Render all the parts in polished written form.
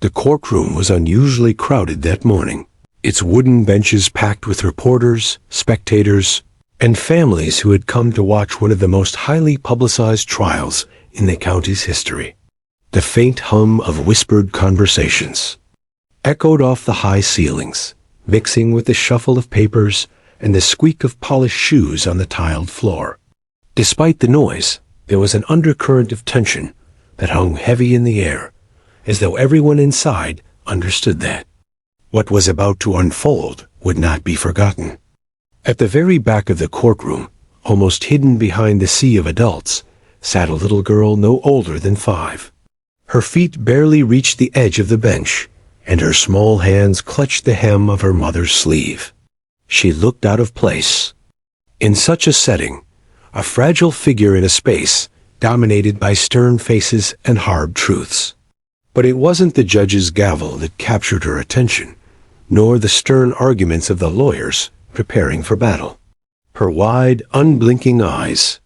The courtroom was unusually crowded that morning, its wooden benches packed with reporters, spectators, and families who had come to watch one of the most highly publicized trials in the county's history. The faint hum of whispered conversations echoed off the high ceilings, mixing with the shuffle of papers and the squeak of polished shoes on the tiled floor. Despite the noise, there was an undercurrent of tension that hung heavy in the air, as though everyone inside understood that what was about to unfold would not be forgotten. At the very back of the courtroom, almost hidden behind the sea of adults, sat a little girl no older than 5. Her feet barely reached the edge of the bench, and her small hands clutched the hem of her mother's sleeve. She looked out of place. In such a setting, a fragile figure in a space dominated by stern faces and hard truths. But it wasn't the judge's gavel that captured her attention, nor the stern arguments of the lawyers preparing for battle. Her wide, unblinking eyes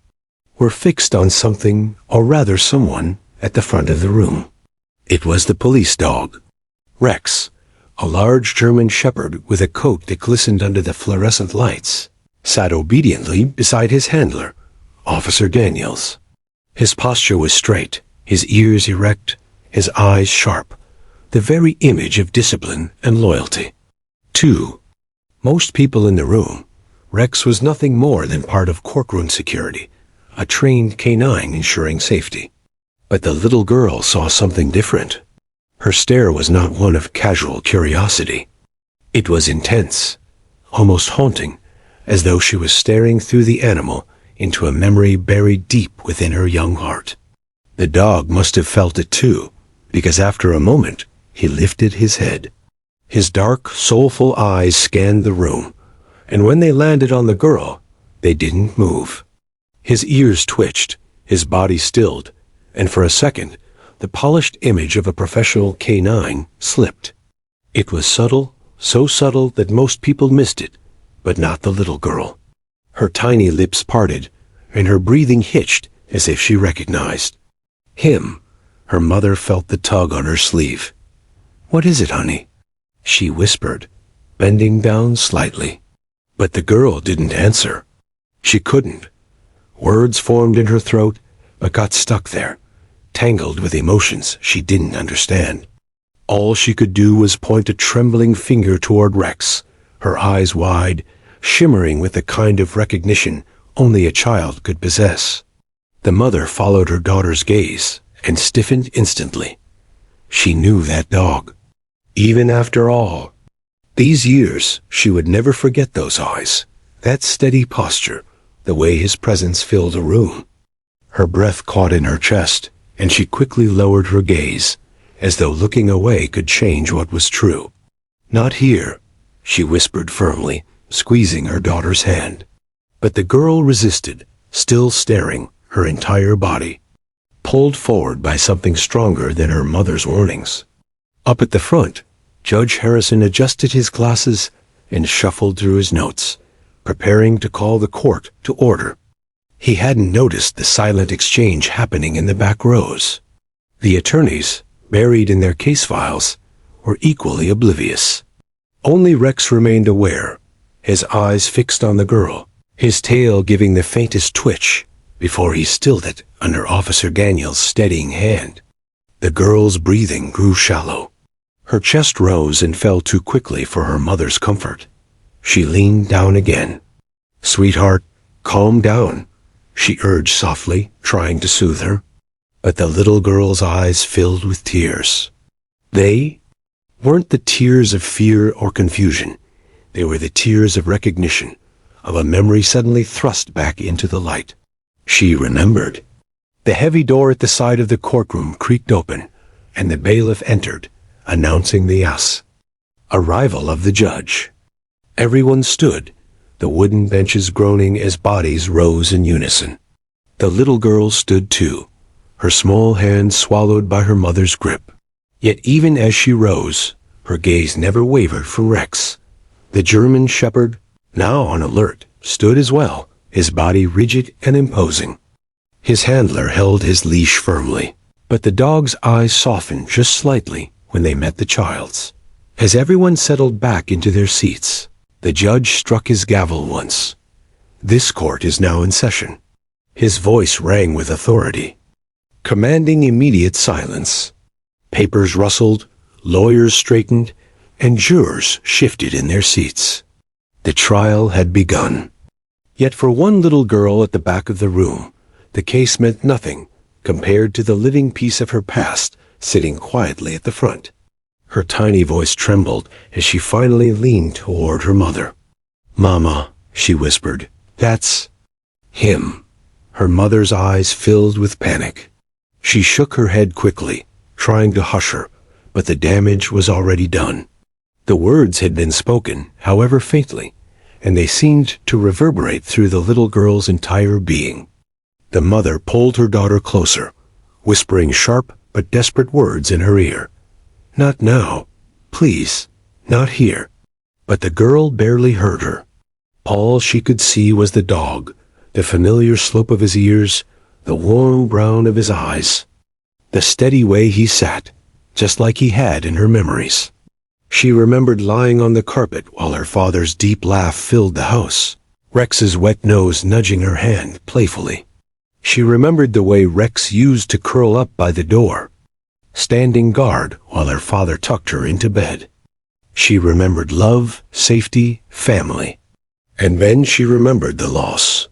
were fixed on something, or rather someone, at the front of the room. It was the police dog. Rex, a large German shepherd with a coat that glistened under the fluorescent lights, sat obediently beside his handler, Officer Daniels. His posture was straight, his ears erect, his eyes sharp, the very image of discipline and loyalty. To most people in the room, Rex was nothing more than part of courtroom security, a trained canine ensuring safety. But the little girl saw something different. Her stare was not one of casual curiosity. It was intense, almost haunting, as though she was staring through the animal into a memory buried deep within her young heart. The dog must have felt it too, because after a moment, he lifted his head. His dark, soulful eyes scanned the room, and when they landed on the girl, they didn't move. His ears twitched, his body stilled, and for a second, the polished image of a professional canine slipped. It was subtle, so subtle that most people missed it, but not the little girl. Her tiny lips parted, and her breathing hitched as if she recognized him. Her mother felt the tug on her sleeve. "What is it, honey?" she whispered, bending down slightly. But the girl didn't answer. She couldn't. Words formed in her throat, but got stuck there, tangled with emotions she didn't understand. All she could do was point a trembling finger toward Rex, her eyes wide, shimmering with the kind of recognition only a child could possess. The mother followed her daughter's gaze and stiffened instantly. She knew that dog. Even after all these years, she would never forget those eyes, that steady posture, the way his presence filled a room. Her breath caught in her chest, and she quickly lowered her gaze, as though looking away could change what was true. "Not here," she whispered firmly, squeezing her daughter's hand. But the girl resisted, still staring, her entire body pulled forward by something stronger than her mother's warnings. Up at the front, Judge Harrison adjusted his glasses and shuffled through his notes, preparing to call the court to order. He hadn't noticed the silent exchange happening in the back rows. The attorneys, buried in their case files, were equally oblivious. Only Rex remained aware, his eyes fixed on the girl, his tail giving the faintest twitch before he stilled it under Officer Daniels' steadying hand. The girl's breathing grew shallow. Her chest rose and fell too quickly for her mother's comfort. She leaned down again. "Sweetheart, calm down," she urged softly, trying to soothe her. But the little girl's eyes filled with tears. They weren't the tears of fear or confusion. They were the tears of recognition, of a memory suddenly thrust back into the light. She remembered. The heavy door at the side of the courtroom creaked open, and the bailiff entered, announcing the arrival of the judge. Everyone stood, the wooden benches groaning as bodies rose in unison. The little girl stood too, her small hand swallowed by her mother's grip. Yet even as she rose, her gaze never wavered from Rex. The German shepherd, now on alert, stood as well, his body rigid and imposing. His handler held his leash firmly, but the dog's eyes softened just slightly when they met the child's. As everyone settled back into their seats, the judge struck his gavel once. This court is now in session. His voice rang with authority, commanding immediate silence. Papers rustled, lawyers straightened, and jurors shifted in their seats. The trial had begun. Yet for one little girl at the back of the room, the case meant nothing compared to the living piece of her past sitting quietly at the front. Her tiny voice trembled as she finally leaned toward her mother. "Mama," she whispered, "that's him." Her mother's eyes filled with panic. She shook her head quickly, trying to hush her, but the damage was already done. The words had been spoken, however faintly, and they seemed to reverberate through the little girl's entire being. The mother pulled her daughter closer, whispering sharp but desperate words in her ear. "Not now. Please, not here." But the girl barely heard her. All she could see was the dog, the familiar slope of his ears, the warm brown of his eyes, the steady way he sat, just like he had in her memories. She remembered lying on the carpet while her father's deep laugh filled the house, Rex's wet nose nudging her hand playfully. She remembered the way Rex used to curl up by the door, standing guard while her father tucked her into bed. She remembered love, safety, family. And then she remembered the loss.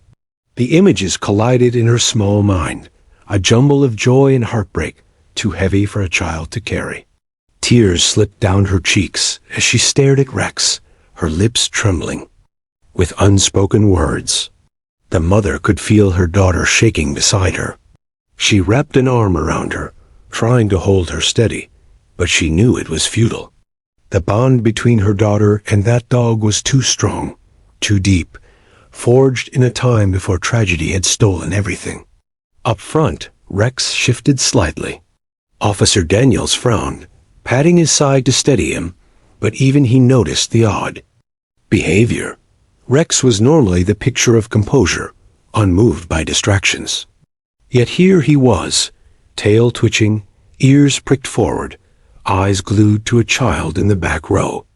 The images collided in her small mind, a jumble of joy and heartbreak, too heavy for a child to carry. Tears slipped down her cheeks as she stared at Rex, her lips trembling. With unspoken words, the mother could feel her daughter shaking beside her. She wrapped an arm around her, trying to hold her steady, but she knew it was futile. The bond between her daughter and that dog was too strong, too deep, forged in a time before tragedy had stolen everything. Up front, Rex shifted slightly. Officer Daniels frowned, patting his side to steady him, but even he noticed the odd behavior. Rex was normally the picture of composure, unmoved by distractions. Yet here he was, tail twitching, ears pricked forward, eyes glued to a child in the back row.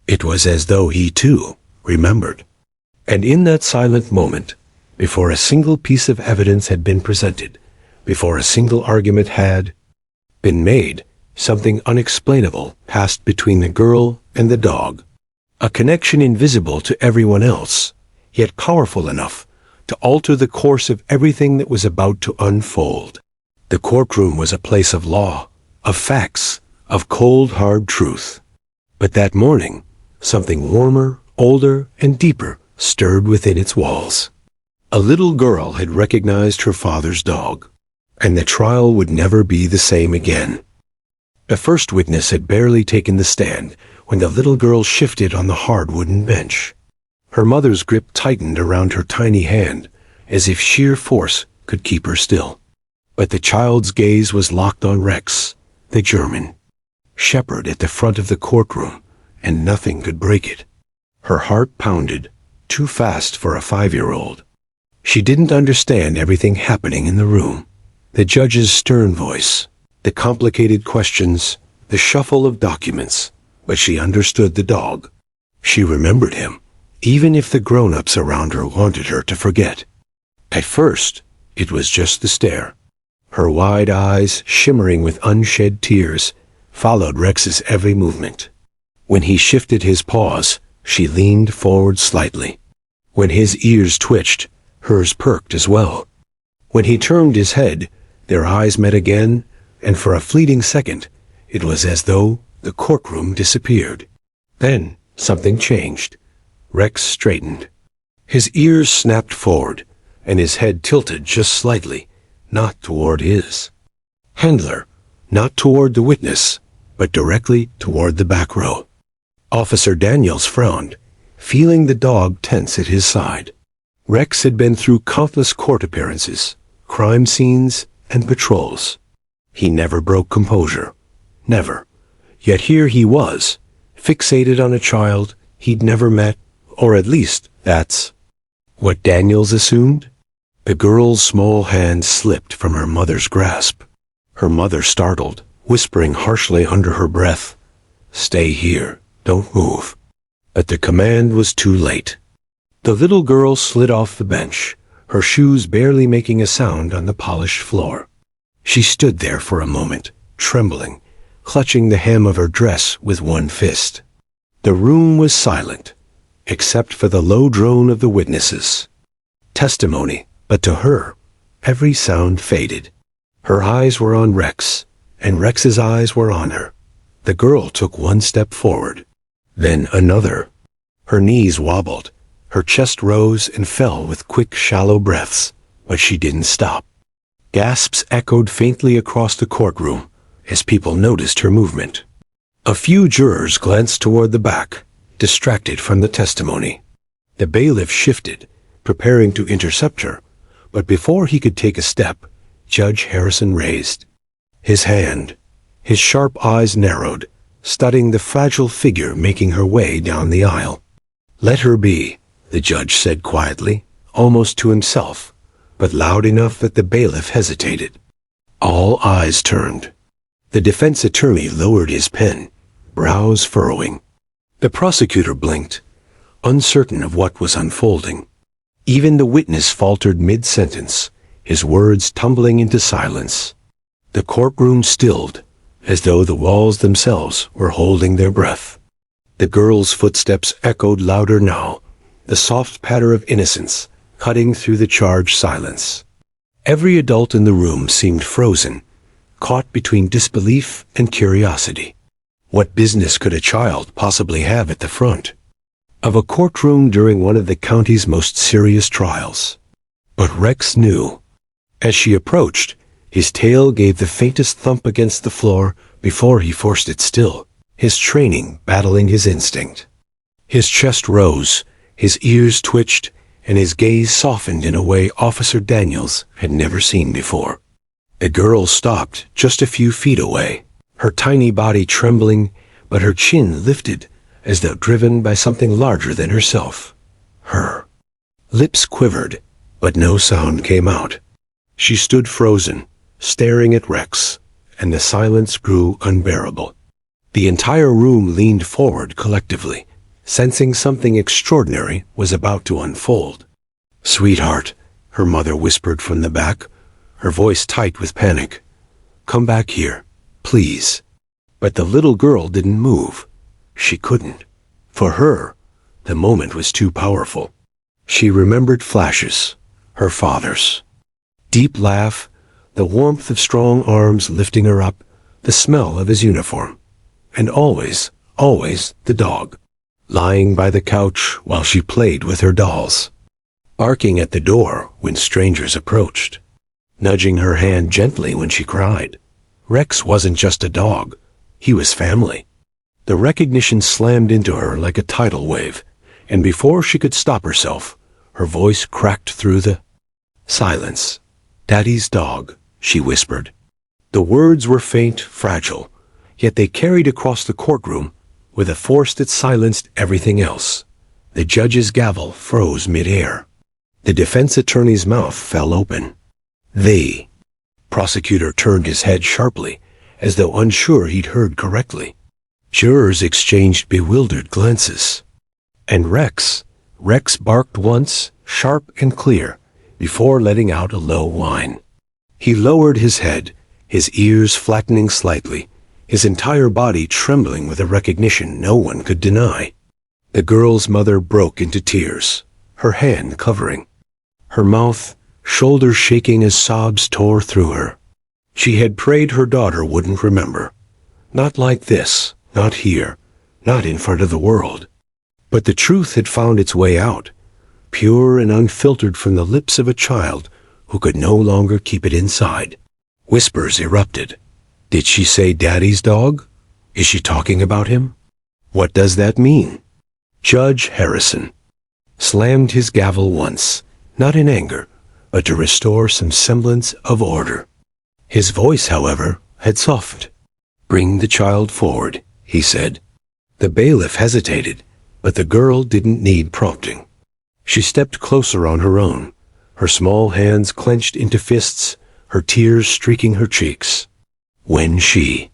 It was as though he, too, remembered. And in that silent moment, before a single piece of evidence had been presented, before a single argument had been made, something unexplainable passed between the girl and the dog. A connection invisible to everyone else, yet powerful enough to alter the course of everything that was about to unfold. The courtroom was a place of law, of facts, of cold, hard truth. But that morning, something warmer, older, and deeper stirred within its walls. A little girl had recognized her father's dog, and the trial would never be the same again. The first witness had barely taken the stand when the little girl shifted on the hard wooden bench. Her mother's grip tightened around her tiny hand, as if sheer force could keep her still. But the child's gaze was locked on Rex, the German shepherd at the front of the courtroom, and nothing could break it. Her heart pounded, too fast for a 5-year-old. She didn't understand everything happening in the room. The judge's stern voice, the complicated questions, the shuffle of documents, but she understood the dog. She remembered him, even if the grown-ups around her wanted her to forget. At first, it was just the stare. Her wide eyes, shimmering with unshed tears, followed Rex's every movement. When he shifted his paws, she leaned forward slightly. When his ears twitched, hers perked as well. When he turned his head, their eyes met again, and for a fleeting second, it was as though the courtroom disappeared. Then something changed. Rex straightened. His ears snapped forward, and his head tilted just slightly, not toward his handler, not toward the witness, but directly toward the back row. Officer Daniels frowned, feeling the dog tense at his side. Rex had been through countless court appearances, crime scenes, and patrols. He never broke composure. Never. Yet here he was, fixated on a child he'd never met, or at least that's what Daniels assumed. The girl's small hand slipped from her mother's grasp. Her mother startled, whispering harshly under her breath, "Stay here, don't move." But the command was too late. The little girl slid off the bench, her shoes barely making a sound on the polished floor. She stood there for a moment, trembling, clutching the hem of her dress with one fist. The room was silent, except for the low drone of the witnesses. Testimony, but to her, every sound faded. Her eyes were on Rex, and Rex's eyes were on her. The girl took one step forward, then another. Her knees wobbled, her chest rose and fell with quick, shallow breaths, but she didn't stop. Gasps echoed faintly across the courtroom as people noticed her movement. A few jurors glanced toward the back, distracted from the testimony. The bailiff shifted, preparing to intercept her, but before he could take a step, Judge Harrison raised his hand. His sharp eyes narrowed, studying the fragile figure making her way down the aisle. "Let her be," the judge said quietly, almost to himself, but loud enough that the bailiff hesitated. All eyes turned. The defense attorney lowered his pen, brows furrowing. The prosecutor blinked, uncertain of what was unfolding. Even the witness faltered mid-sentence, his words tumbling into silence. The courtroom stilled, as though the walls themselves were holding their breath. The girl's footsteps echoed louder now, the soft patter of innocence cutting through the charged silence. Every adult in the room seemed frozen, caught between disbelief and curiosity. What business could a child possibly have at the front of a courtroom during one of the county's most serious trials? But Rex knew. As she approached, his tail gave the faintest thump against the floor before he forced it still, his training battling his instinct. His chest rose, his ears twitched, and his gaze softened in a way Officer Daniels had never seen before. The girl stopped just a few feet away, her tiny body trembling, but her chin lifted as though driven by something larger than herself. Her lips quivered, but no sound came out. She stood frozen, staring at Rex, and the silence grew unbearable. The entire room leaned forward collectively, sensing something extraordinary was about to unfold. "Sweetheart," her mother whispered from the back, her voice tight with panic. "Come back here, please." But the little girl didn't move. She couldn't. For her, the moment was too powerful. She remembered flashes, her father's deep laugh, the warmth of strong arms lifting her up, the smell of his uniform, and always, always the dog, lying by the couch while she played with her dolls, barking at the door when strangers approached, nudging her hand gently when she cried. Rex wasn't just a dog, he was family. The recognition slammed into her like a tidal wave, and before she could stop herself, her voice cracked through the silence. "Daddy's dog," she whispered. The words were faint, fragile, yet they carried across the courtroom with a force that silenced everything else. The judge's gavel froze mid-air. The defense attorney's mouth fell open. "The prosecutor turned his head sharply, as though unsure he'd heard correctly. Jurors exchanged bewildered glances. And Rex barked once, sharp and clear, before letting out a low whine. He lowered his head, his ears flattening slightly, his entire body trembling with a recognition no one could deny. The girl's mother broke into tears, her hand covering her mouth, shoulders shaking as sobs tore through her. She had prayed her daughter wouldn't remember. Not like this, not here, not in front of the world. But the truth had found its way out, pure and unfiltered from the lips of a child who could no longer keep it inside. Whispers erupted. Did she say Daddy's dog? Is she talking about him? What does that mean? Judge Harrison slammed his gavel once, not in anger, but to restore some semblance of order. His voice, however, had softened. "Bring the child forward," he said. The bailiff hesitated, but the girl didn't need prompting. She stepped closer on her own, her small hands clenched into fists, her tears streaking her cheeks. When she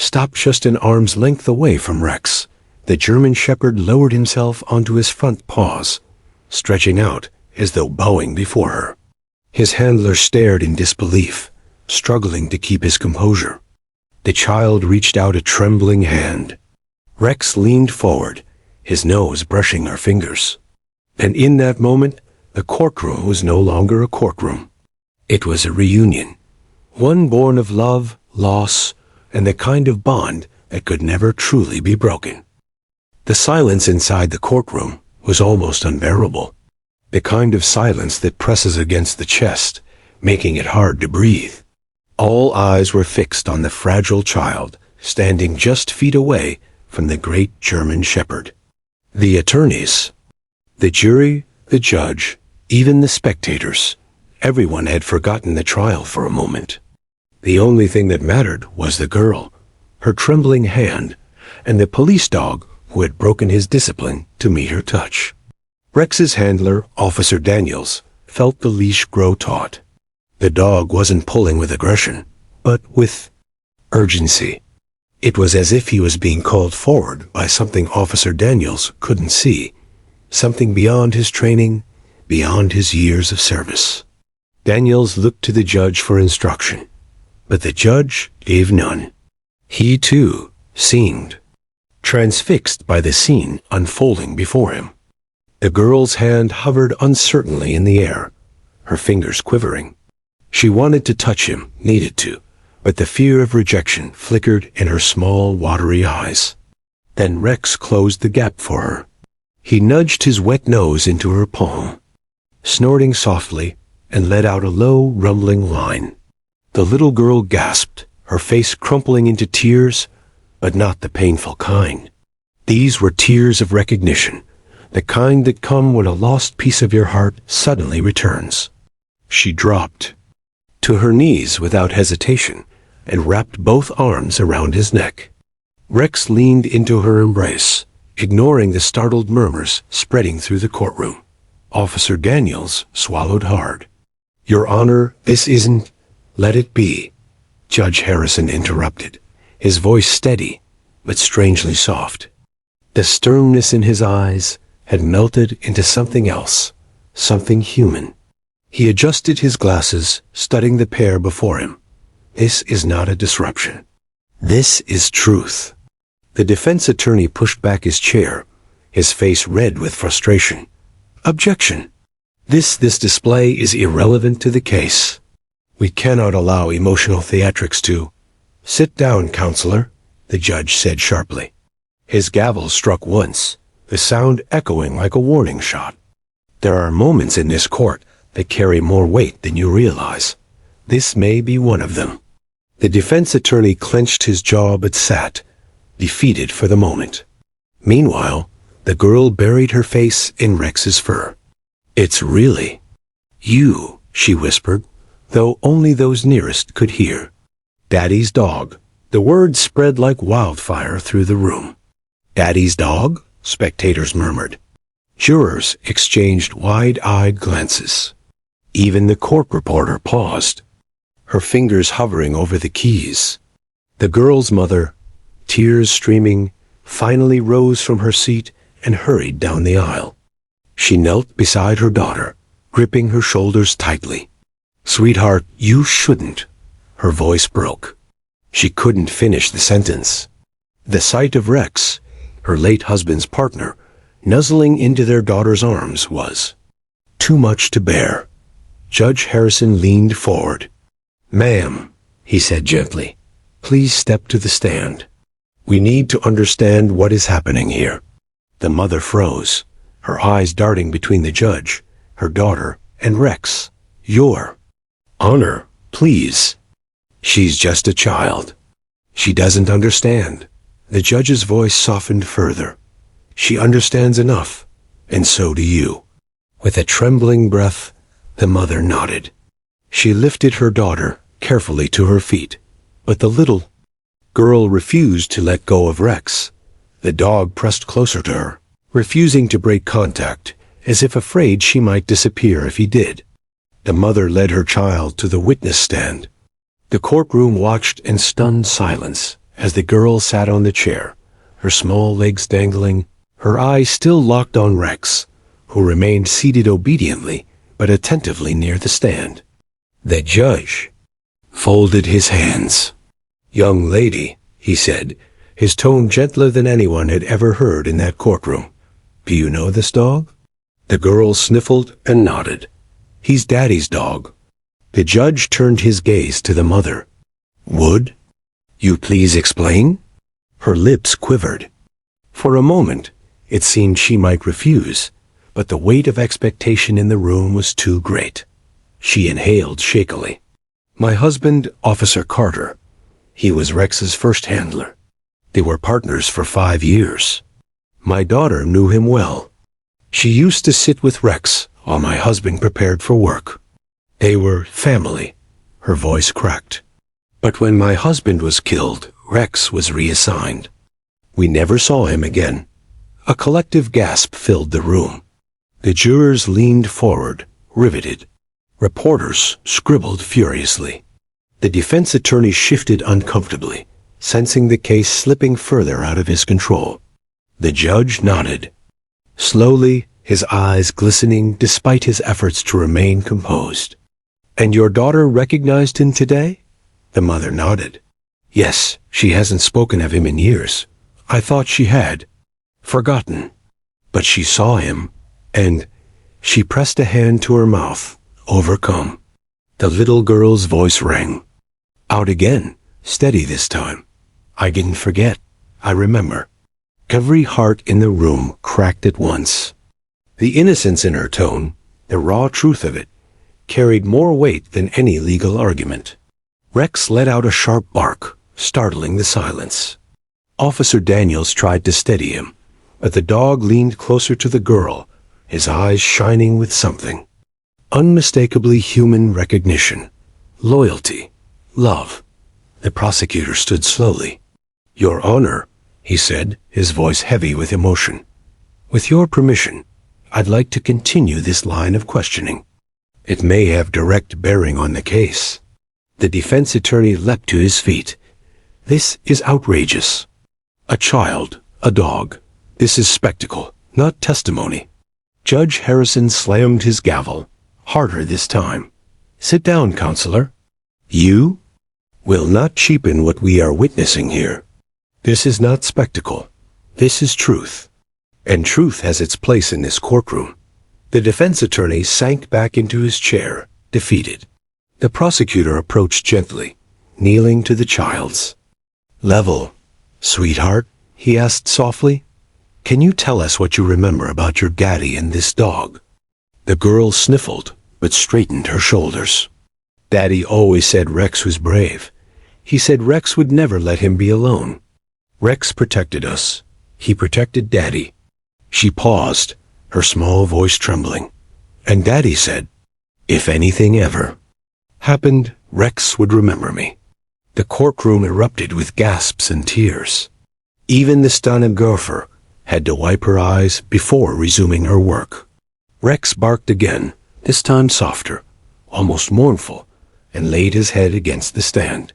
stopped just an arm's length away from Rex. The German Shepherd lowered himself onto his front paws, stretching out as though bowing before her. His handler stared in disbelief, struggling to keep his composure. The child reached out a trembling hand. Rex leaned forward, his nose brushing her fingers. And in that moment, the courtroom was no longer a courtroom. It was a reunion, one born of love, loss, and the kind of bond that could never truly be broken. The silence inside the courtroom was almost unbearable, the kind of silence that presses against the chest, making it hard to breathe. All eyes were fixed on the fragile child, standing just feet away from the great German Shepherd. The attorneys, the jury, the judge, even the spectators, everyone had forgotten the trial for a moment. The only thing that mattered was the girl, her trembling hand, and the police dog who had broken his discipline to meet her touch. Rex's handler, Officer Daniels, felt the leash grow taut. The dog wasn't pulling with aggression, but with urgency. It was as if he was being called forward by something Officer Daniels couldn't see, something beyond his training, beyond his years of service. Daniels looked to the judge for instruction, but the judge gave none. He, too, seemed transfixed by the scene unfolding before him. The girl's hand hovered uncertainly in the air, her fingers quivering. She wanted to touch him, needed to, but the fear of rejection flickered in her small, watery eyes. Then Rex closed the gap for her. He nudged his wet nose into her palm, snorting softly, and let out a low, rumbling whine. The little girl gasped, her face crumpling into tears, but not the painful kind. These were tears of recognition, the kind that come when a lost piece of your heart suddenly returns. She dropped to her knees without hesitation and wrapped both arms around his neck. Rex leaned into her embrace, ignoring the startled murmurs spreading through the courtroom. Officer Daniels swallowed hard. "Your Honor, this isn't—" "Let it be," Judge Harrison interrupted, his voice steady but strangely soft. The sternness in his eyes had melted into something else, something human. He adjusted his glasses, studying the pair before him. This is not a disruption. This is truth. The defense attorney pushed back his chair, his face red with frustration. "Objection. This display is irrelevant to the case. We cannot allow emotional theatrics to—" "Sit down, counselor," the judge said sharply. His gavel struck once, the sound echoing like a warning shot. There are moments in this court that carry more weight than you realize. This may be one of them. The defense attorney clenched his jaw but sat, defeated for the moment. Meanwhile, the girl buried her face in Rex's fur. "It's really you," she whispered, though only those nearest could hear. "Daddy's dog." The word spread like wildfire through the room. "Daddy's dog?" spectators murmured. Jurors exchanged wide-eyed glances. Even the court reporter paused, her fingers hovering over the keys. The girl's mother, tears streaming, finally rose from her seat and hurried down the aisle. She knelt beside her daughter, gripping her shoulders tightly. "Sweetheart, you shouldn't." Her voice broke. She couldn't finish the sentence. The sight of Rex, her late husband's partner, nuzzling into their daughter's arms was too much to bear. Judge Harrison leaned forward. "Ma'am," he said gently, "please step to the stand. We need to understand what is happening here." The mother froze, her eyes darting between the judge, her daughter, and Rex. "Your Honor, please. She's just a child. She doesn't understand." The judge's voice softened further. "She understands enough, and so do you." With a trembling breath, the mother nodded. She lifted her daughter carefully to her feet, but the little girl refused to let go of Rex. The dog pressed closer to her, refusing to break contact, as if afraid she might disappear if he did. The mother led her child to the witness stand. The courtroom watched in stunned silence, as the girl sat on the chair, her small legs dangling, her eyes still locked on Rex, who remained seated obediently but attentively near the stand. The judge folded his hands. "Young lady," he said, his tone gentler than anyone had ever heard in that courtroom, "do you know this dog?" The girl sniffled and nodded. "He's Daddy's dog." The judge turned his gaze to the mother. "Would you please explain?" Her lips quivered. For a moment, it seemed she might refuse, but the weight of expectation in the room was too great. She inhaled shakily. "My husband, Officer Carter. He was Rex's first handler. They were partners for 5 years. My daughter knew him well. She used to sit with Rex while my husband prepared for work. They were family." Her voice cracked. "But when my husband was killed, Rex was reassigned. We never saw him again." A collective gasp filled the room. The jurors leaned forward, riveted. Reporters scribbled furiously. The defense attorney shifted uncomfortably, sensing the case slipping further out of his control. The judge nodded. Slowly, his eyes glistening despite his efforts to remain composed. "And your daughter recognized him today?" The mother nodded. "Yes, she hasn't spoken of him in years. I thought she had. Forgotten. But she saw him, and..." She pressed a hand to her mouth, overcome. The little girl's voice rang. Out again, steady this time. "I didn't forget. I remember." Every heart in the room cracked at once. The innocence in her tone, the raw truth of it, carried more weight than any legal argument. Rex let out a sharp bark, startling the silence. Officer Daniels tried to steady him, but the dog leaned closer to the girl, his eyes shining with something. Unmistakably human recognition, loyalty, love. The prosecutor stood slowly. "Your Honor," he said, his voice heavy with emotion. "With your permission, I'd like to continue this line of questioning. It may have direct bearing on the case." The defense attorney leapt to his feet. "This is outrageous. A child, a dog. This is spectacle, not testimony." Judge Harrison slammed his gavel, harder this time. "Sit down, counselor. You will not cheapen what we are witnessing here. This is not spectacle. This is truth. And truth has its place in this courtroom." The defense attorney sank back into his chair, defeated. The prosecutor approached gently, kneeling to the child's level. "Sweetheart," he asked softly, "can you tell us what you remember about your daddy and this dog?" The girl sniffled, but straightened her shoulders. "Daddy always said Rex was brave. He said Rex would never let him be alone. Rex protected us. He protected Daddy." She paused, her small voice trembling. "And Daddy said, if anything ever happened, Rex would remember me." The courtroom erupted with gasps and tears. Even the stenographer had to wipe her eyes before resuming her work. Rex barked again, this time softer, almost mournful, and laid his head against the stand.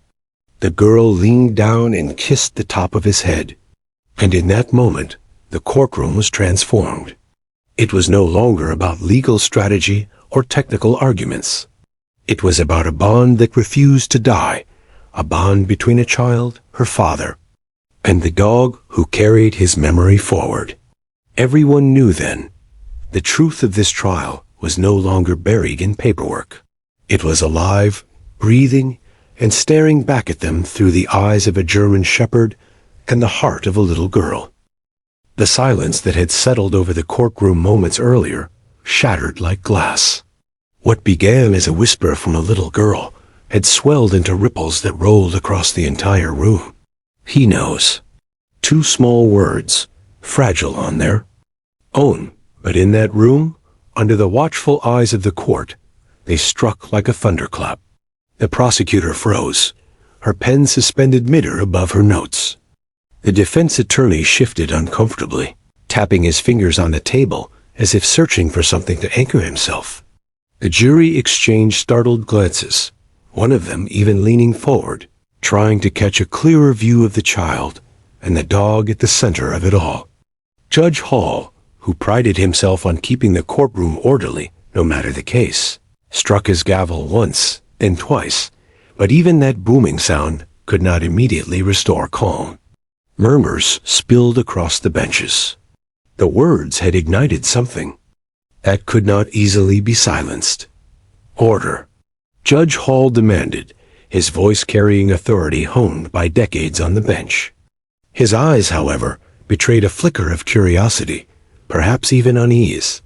The girl leaned down and kissed the top of his head. And in that moment, the courtroom was transformed. It was no longer about legal strategy or technical arguments. It was about a bond that refused to die, a bond between a child, her father, and the dog who carried his memory forward. Everyone knew then, the truth of this trial was no longer buried in paperwork. It was alive, breathing, and staring back at them through the eyes of a German shepherd and the heart of a little girl. The silence that had settled over the courtroom moments earlier shattered like glass. What began as a whisper from a little girl had swelled into ripples that rolled across the entire room. "He knows." 2 small words, fragile on their own, but in that room, under the watchful eyes of the court, they struck like a thunderclap. The prosecutor froze, her pen suspended midair above her notes. The defense attorney shifted uncomfortably, tapping his fingers on the table as if searching for something to anchor himself. The jury exchanged startled glances, one of them even leaning forward, trying to catch a clearer view of the child and the dog at the center of it all. Judge Hall, who prided himself on keeping the courtroom orderly, no matter the case, struck his gavel once, then twice, but even that booming sound could not immediately restore calm. Murmurs spilled across the benches. The words had ignited something that could not easily be silenced. Order, Judge Hall demanded, his voice carrying authority honed by decades on the bench. His eyes, however, betrayed a flicker of curiosity, perhaps even unease.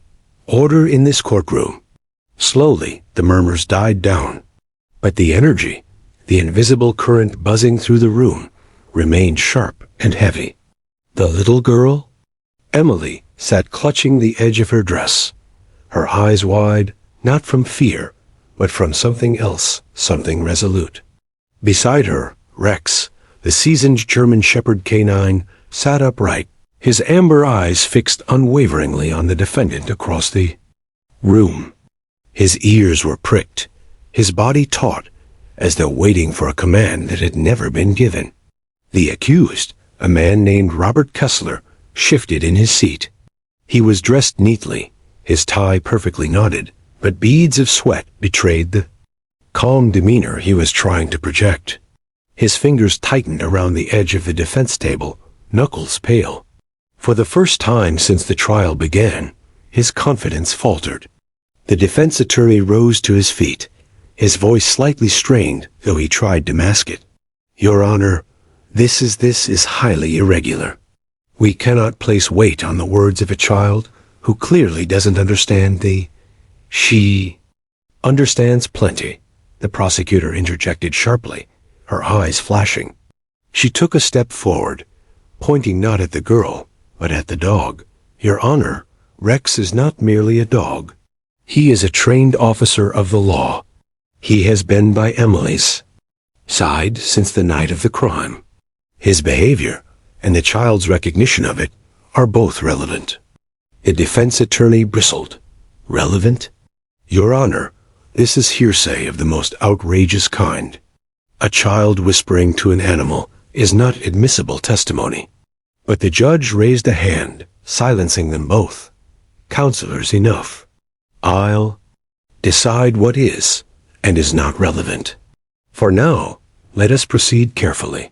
Order in this courtroom. Slowly, the murmurs died down, but the energy, the invisible current buzzing through the room, remained sharp and heavy. The little girl? Emily sat clutching the edge of her dress, her eyes wide, not from fear, but from something else, something resolute. Beside her, Rex, the seasoned German Shepherd canine, sat upright, his amber eyes fixed unwaveringly on the defendant across the room. His ears were pricked, his body taut, as though waiting for a command that had never been given. The accused, a man named Robert Kessler, shifted in his seat. He was dressed neatly, his tie perfectly knotted, but beads of sweat betrayed the calm demeanor he was trying to project. His fingers tightened around the edge of the defense table, knuckles pale. For the first time since the trial began, his confidence faltered. The defense attorney rose to his feet, his voice slightly strained, though he tried to mask it. Your Honor, this is highly irregular. We cannot place weight on the words of a child who clearly doesn't understand She understands plenty, the prosecutor interjected sharply, her eyes flashing. She took a step forward, pointing not at the girl, but at the dog. Your Honor, Rex is not merely a dog. He is a trained officer of the law. He has been by Emily's side since the night of the crime. His behavior, and the child's recognition of it, are both relevant. The defense attorney bristled. Relevant? Your Honor, this is hearsay of the most outrageous kind. A child whispering to an animal is not admissible testimony. But the judge raised a hand, silencing them both. Counselors, enough. I'll decide what is and is not relevant. For now, let us proceed carefully.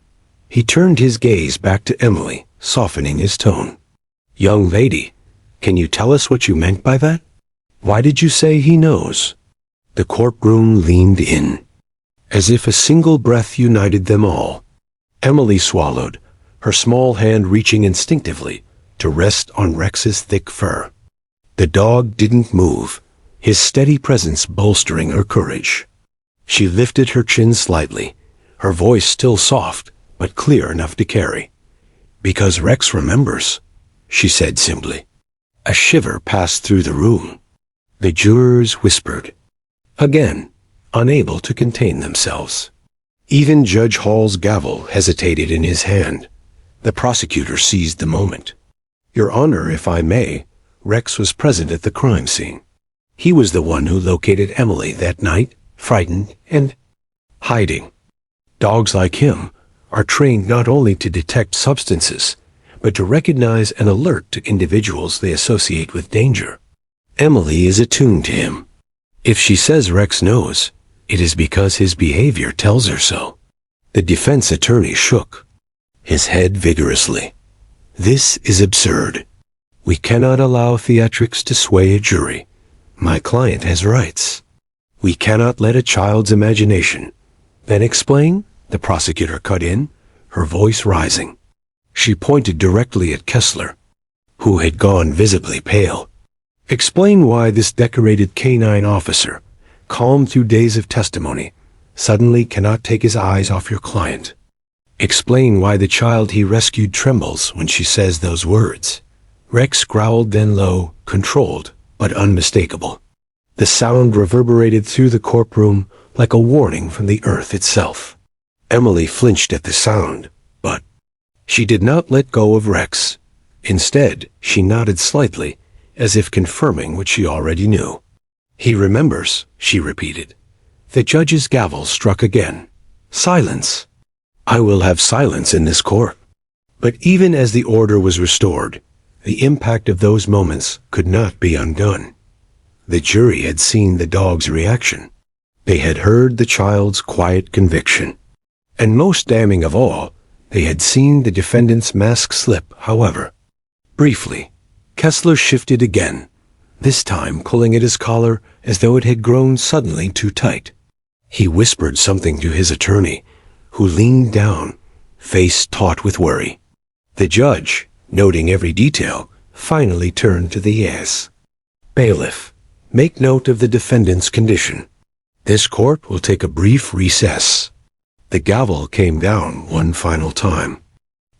He turned his gaze back to Emily, softening his tone. Young lady, can you tell us what you meant by that? Why did you say he knows? The courtroom leaned in, as if a single breath united them all. Emily swallowed, her small hand reaching instinctively to rest on Rex's thick fur. The dog didn't move, his steady presence bolstering her courage. She lifted her chin slightly, her voice still soft, but clear enough to carry. Because Rex remembers, she said simply. A shiver passed through the room. The jurors whispered, again, unable to contain themselves. Even Judge Hall's gavel hesitated in his hand. The prosecutor seized the moment. Your Honor, if I may, Rex was present at the crime scene. He was the one who located Emily that night, frightened and hiding. Dogs like him are trained not only to detect substances, but to recognize and alert to individuals they associate with danger. Emily is attuned to him. If she says Rex knows, it is because his behavior tells her so. The defense attorney shook his head vigorously. This is absurd. We cannot allow theatrics to sway a jury. My client has rights. We cannot let a child's imagination. Then explain, the prosecutor cut in, her voice rising. She pointed directly at Kessler, who had gone visibly pale. Explain why this decorated canine officer, calm through days of testimony, suddenly cannot take his eyes off your client. Explain why the child he rescued trembles when she says those words. Rex growled, then low, controlled, but unmistakable. The sound reverberated through the courtroom like a warning from the earth itself. Emily flinched at the sound, but she did not let go of Rex. Instead, she nodded slightly, as if confirming what she already knew. He remembers, she repeated. The judge's gavel struck again. Silence. I will have silence in this court. But even as the order was restored, the impact of those moments could not be undone. The jury had seen the dog's reaction. They had heard the child's quiet conviction. And most damning of all, they had seen the defendant's mask slip, however. Briefly, Kessler shifted again, this time pulling at his collar as though it had grown suddenly too tight. He whispered something to his attorney, who leaned down, face taut with worry. The judge, noting every detail, finally turned to the yes. Bailiff, make note of the defendant's condition. This court will take a brief recess. The gavel came down one final time.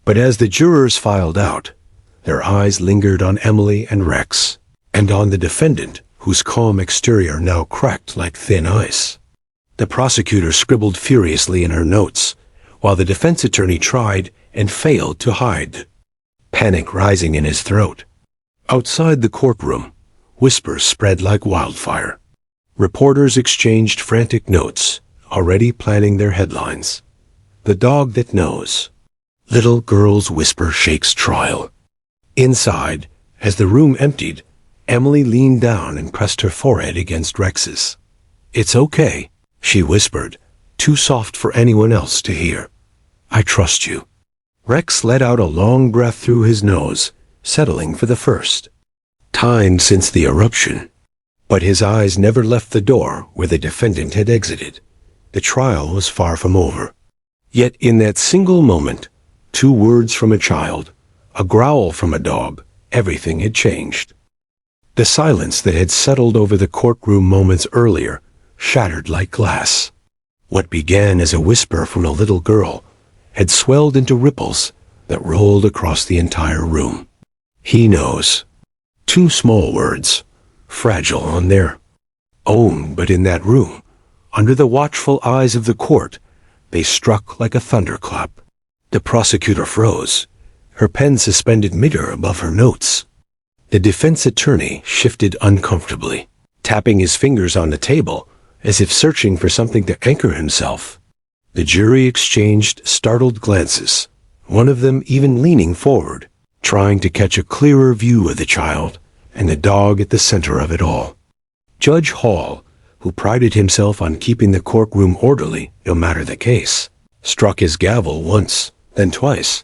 But as the jurors filed out, their eyes lingered on Emily and Rex, and on the defendant, whose calm exterior now cracked like thin ice. The prosecutor scribbled furiously in her notes, while the defense attorney tried and failed to hide, panic rising in his throat. Outside the courtroom, whispers spread like wildfire. Reporters exchanged frantic notes, already planning their headlines. The dog that knows. Little girl's whisper shakes trial. Inside, as the room emptied, Emily leaned down and pressed her forehead against Rex's. It's okay, she whispered, too soft for anyone else to hear. I trust you. Rex let out a long breath through his nose, settling for the first time since the eruption. But his eyes never left the door where the defendant had exited. The trial was far from over. Yet in that single moment, 2 words from a child, a growl from a dog, everything had changed. The silence that had settled over the courtroom moments earlier shattered like glass. What began as a whisper from a little girl had swelled into ripples that rolled across the entire room. He knows. 2 small words, fragile on their own, but in that room, under the watchful eyes of the court, they struck like a thunderclap. The prosecutor froze, her pen suspended midair above her notes. The defense attorney shifted uncomfortably, tapping his fingers on the table as if searching for something to anchor himself. The jury exchanged startled glances, one of them even leaning forward, trying to catch a clearer view of the child and the dog at the center of it all. Judge Hall, who prided himself on keeping the courtroom orderly no matter the case, struck his gavel once, then twice,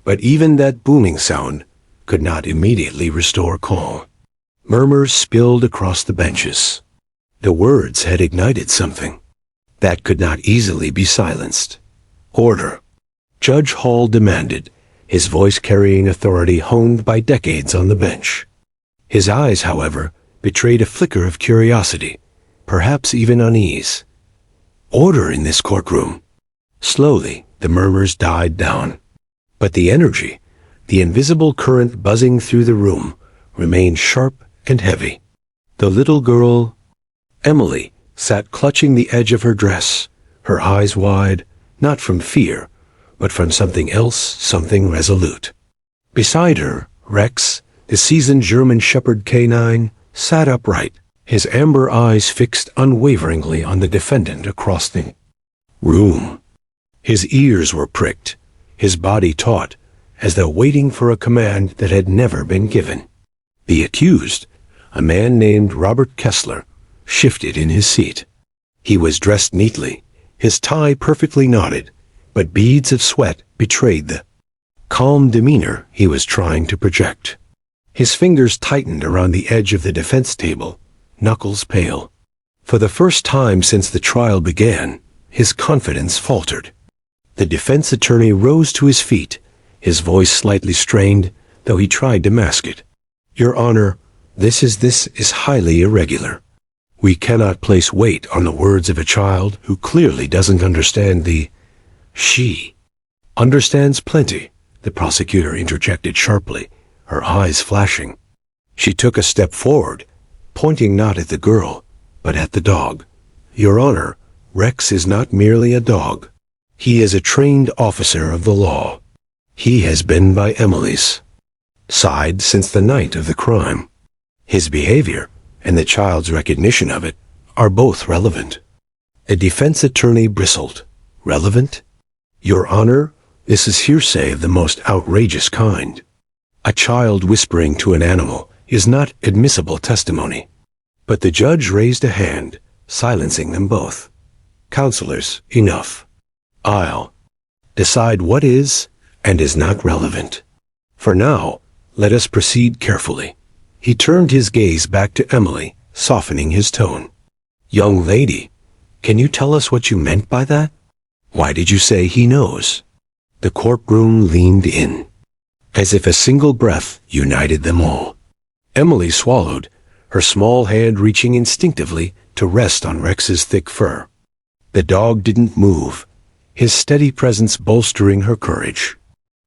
but even that booming sound could not immediately restore calm. Murmurs spilled across the benches. The words had ignited something that could not easily be silenced. Order, Judge Hall demanded, his voice carrying authority honed by decades on the bench. His eyes, however, betrayed a flicker of curiosity, perhaps even unease. Order in this courtroom. Slowly, the murmurs died down. But the energy, the invisible current buzzing through the room, remained sharp and heavy. The little girl, Emily, sat clutching the edge of her dress, her eyes wide, not from fear, but from something else, something resolute. Beside her, Rex, the seasoned German Shepherd canine, sat upright, his amber eyes fixed unwaveringly on the defendant across the room. His ears were pricked, his body taut, as though waiting for a command that had never been given. The accused, a man named Robert Kessler, shifted in his seat. He was dressed neatly, his tie perfectly knotted, but beads of sweat betrayed the calm demeanor he was trying to project. His fingers tightened around the edge of the defense table, knuckles pale. For the first time since the trial began, his confidence faltered. The defense attorney rose to his feet, his voice slightly strained, though he tried to mask it. Your Honor, this is highly irregular. We cannot place weight on the words of a child who clearly doesn't understand the she. Understands plenty, the prosecutor interjected sharply, her eyes flashing. She took a step forward, pointing not at the girl, but at the dog. Your Honor, Rex is not merely a dog. He is a trained officer of the law. He has been by Emily's side since the night of the crime. His behavior, and the child's recognition of it, are both relevant. The defense attorney bristled. Relevant? Your Honor, this is hearsay of the most outrageous kind. A child whispering to an animal is not admissible testimony. But the judge raised a hand, silencing them both. Counselors, enough. I'll decide what is and is not relevant. For now, let us proceed carefully. He turned his gaze back to Emily, softening his tone. Young lady, can you tell us what you meant by that? Why did you say he knows? The courtroom leaned in, as if a single breath united them all. Emily swallowed, her small hand reaching instinctively to rest on Rex's thick fur. The dog didn't move, his steady presence bolstering her courage.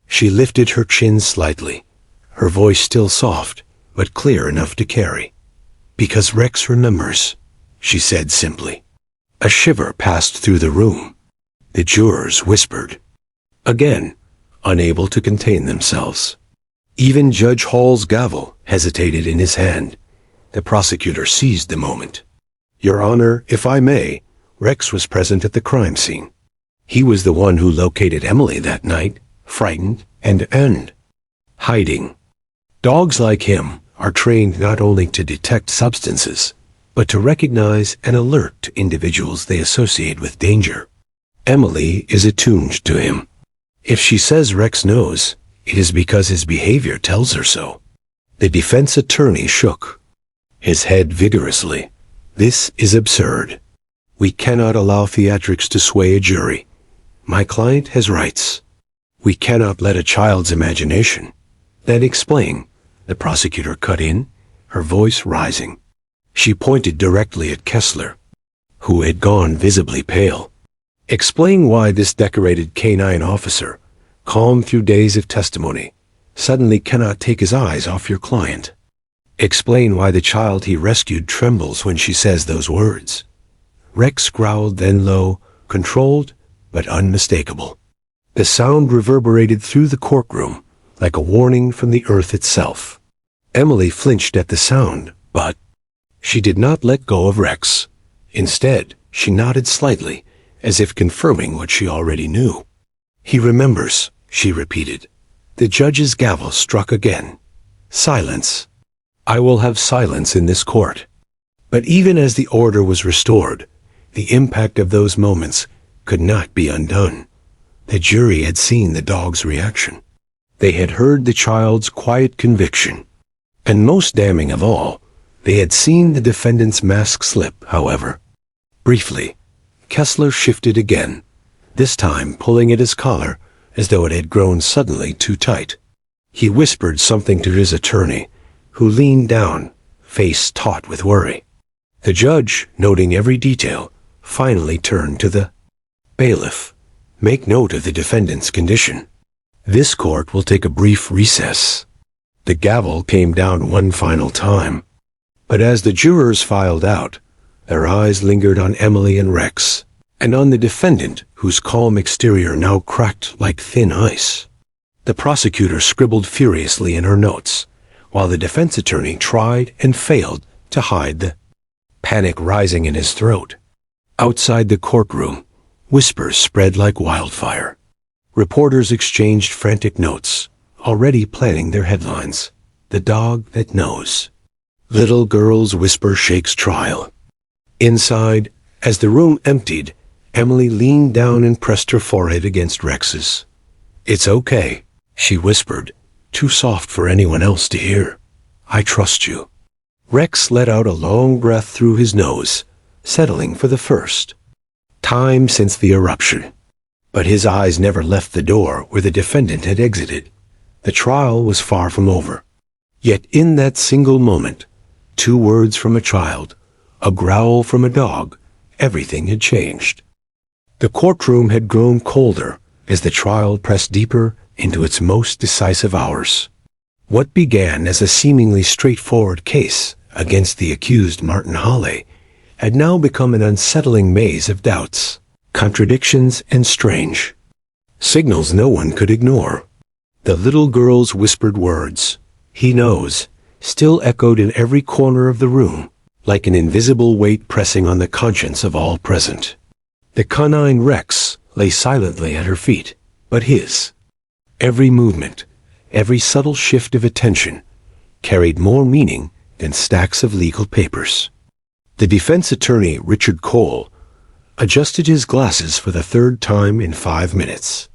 She lifted her chin slightly, her voice still soft, but clear enough to carry. Because Rex remembers, she said simply. A shiver passed through the room. The jurors whispered. Again, unable to contain themselves. Even Judge Hall's gavel hesitated in his hand. The prosecutor seized the moment. Your Honor, if I may, Rex was present at the crime scene. He was the one who located Emily that night, frightened and hiding. Dogs like him are trained not only to detect substances, but to recognize and alert to individuals they associate with danger. Emily is attuned to him. If she says Rex knows, it is because his behavior tells her so. The defense attorney shook his head vigorously. This is absurd. We cannot allow theatrics to sway a jury. My client has rights. We cannot let a child's imagination. Then explain, the prosecutor cut in, her voice rising. She pointed directly at Kessler, who had gone visibly pale. Explain why this decorated canine officer, calm through days of testimony, suddenly cannot take his eyes off your client. Explain why the child he rescued trembles when she says those words. Rex growled, then low, controlled, but unmistakable. The sound reverberated through the courtroom, like a warning from the earth itself. Emily flinched at the sound, but she did not let go of Rex. Instead, she nodded slightly, as if confirming what she already knew. He remembers, she repeated. The judge's gavel struck again. Silence. I will have silence in this court. But even as the order was restored, the impact of those moments could not be undone. The jury had seen the dog's reaction. They had heard the child's quiet conviction. And most damning of all, they had seen the defendant's mask slip, however. Briefly, Kessler shifted again, this time pulling at his collar as though it had grown suddenly too tight. He whispered something to his attorney, who leaned down, face taut with worry. The judge, noting every detail, finally turned to the bailiff. Make note of the defendant's condition. This court will take a brief recess. The gavel came down one final time. But as the jurors filed out, their eyes lingered on Emily and Rex, and on the defendant, whose calm exterior now cracked like thin ice. The prosecutor scribbled furiously in her notes, while the defense attorney tried and failed to hide the panic rising in his throat. Outside the courtroom, whispers spread like wildfire. Reporters exchanged frantic notes, already planning their headlines. The dog that knows. Little girl's whisper shakes trial. Inside, as the room emptied, Emily leaned down and pressed her forehead against Rex's. It's okay, she whispered, too soft for anyone else to hear. I trust you. Rex let out a long breath through his nose, settling for the first time since the eruption. But his eyes never left the door where the defendant had exited. The trial was far from over. Yet in that single moment, 2 words from a child, a growl from a dog, everything had changed. The courtroom had grown colder as the trial pressed deeper into its most decisive hours. What began as a seemingly straightforward case against the accused Martin Hawley had now become an unsettling maze of doubts, contradictions, and strange signals no one could ignore. The little girl's whispered words, "He knows," still echoed in every corner of the room, like an invisible weight pressing on the conscience of all present. The canine Rex, lay silently at her feet, but his. Every movement, every subtle shift of attention, carried more meaning than stacks of legal papers. The defense attorney, Richard Cole, adjusted his glasses for the third time in 5 minutes.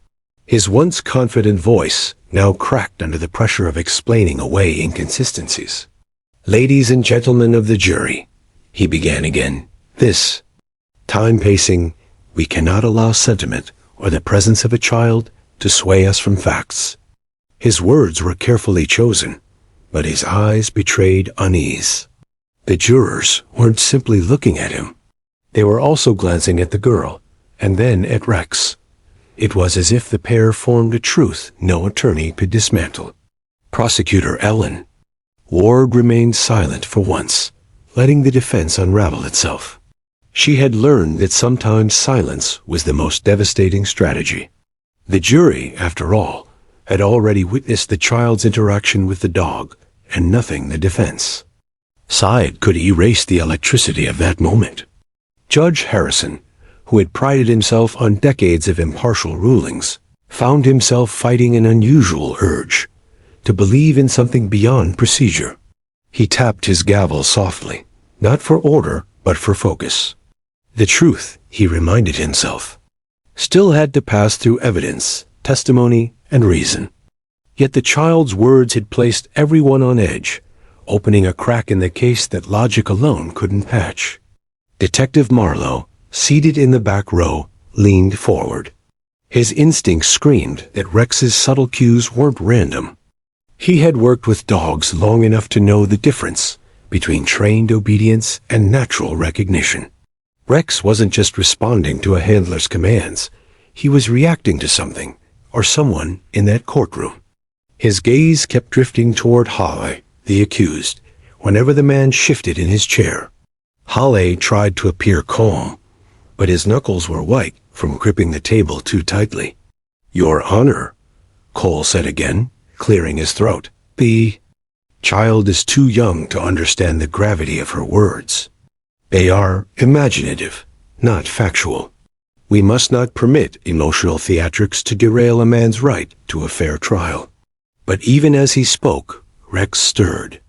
His once confident voice now cracked under the pressure of explaining away inconsistencies. "Ladies and gentlemen of the jury," he began again, "this time pacing, we cannot allow sentiment or the presence of a child to sway us from facts." His words were carefully chosen, but his eyes betrayed unease. The jurors weren't simply looking at him. They were also glancing at the girl, and then at Rex. It was as if the pair formed a truth no attorney could dismantle. Prosecutor Ellen. Ward remained silent for once, letting the defense unravel itself. She had learned that sometimes silence was the most devastating strategy. The jury, after all, had already witnessed the child's interaction with the dog, and nothing the defense side could erase the electricity of that moment. Judge Harrison, who had prided himself on decades of impartial rulings, found himself fighting an unusual urge to believe in something beyond procedure. He tapped his gavel softly, not for order, but for focus. The truth, he reminded himself, still had to pass through evidence, testimony, and reason. Yet the child's words had placed everyone on edge, opening a crack in the case that logic alone couldn't patch. Detective Marlowe, seated in the back row, leaned forward. His instincts screamed that Rex's subtle cues weren't random. He had worked with dogs long enough to know the difference between trained obedience and natural recognition. Rex wasn't just responding to a handler's commands. He was reacting to something, or someone, in that courtroom. His gaze kept drifting toward Halle, the accused, whenever the man shifted in his chair. Halle tried to appear calm, but his knuckles were white from gripping the table too tightly. "Your Honor," Cole said again, clearing his throat. "The child is too young to understand the gravity of her words. They are imaginative, not factual. We must not permit emotional theatrics to derail a man's right to a fair trial." But even as he spoke, Rex stirred.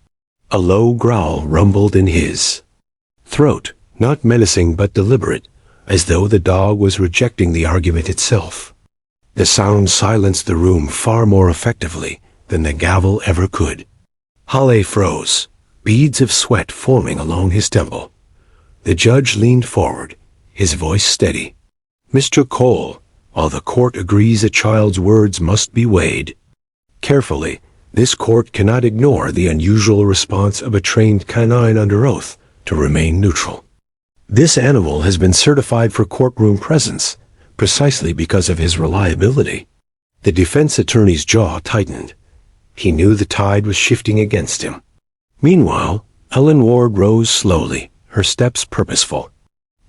A low growl rumbled in his throat, not menacing but deliberate, as though the dog was rejecting the argument itself. The sound silenced the room far more effectively than the gavel ever could. Halle froze, beads of sweat forming along his temple. The judge leaned forward, his voice steady. "Mr. Cole, while the court agrees a child's words must be weighed carefully, this court cannot ignore the unusual response of a trained canine under oath to remain neutral. This animal has been certified for courtroom presence precisely because of his reliability." The defense attorney's jaw tightened. He knew the tide was shifting against him. Meanwhile, Ellen Ward rose slowly, her steps purposeful.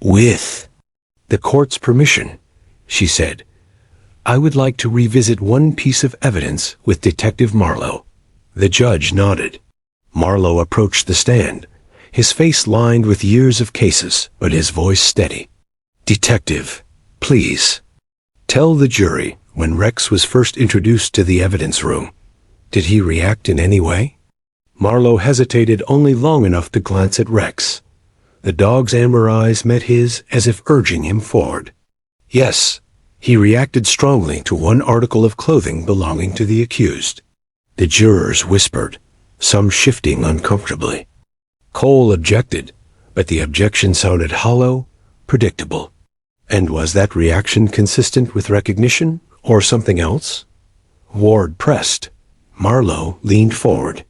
"With the court's permission," she said, "I would like to revisit one piece of evidence with Detective Marlowe." The judge nodded. Marlowe approached the stand, his face lined with years of cases, but his voice steady. "Detective, please, tell the jury, when Rex was first introduced to the evidence room, did he react in any way?" Marlowe hesitated only long enough to glance at Rex. The dog's amber eyes met his as if urging him forward. "Yes, he reacted strongly to one article of clothing belonging to the accused." The jurors whispered, some shifting uncomfortably. Cole objected, but the objection sounded hollow, predictable. And was that reaction consistent with recognition, or something else? Ward pressed. Marlowe leaned forward.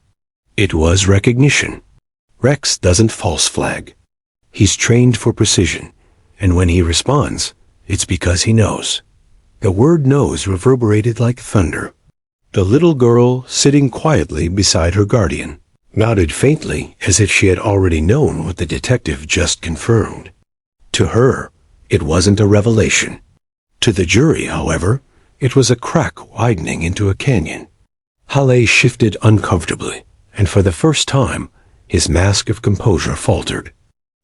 It was recognition. Rex doesn't false flag. He's trained for precision, and when he responds, it's because he knows. The word knows reverberated like thunder. The little girl, sitting quietly beside her guardian, nodded faintly as if she had already known what the detective just confirmed. To her, it wasn't a revelation. To the jury, however, it was a crack widening into a canyon. Halle shifted uncomfortably, and for the first time, his mask of composure faltered.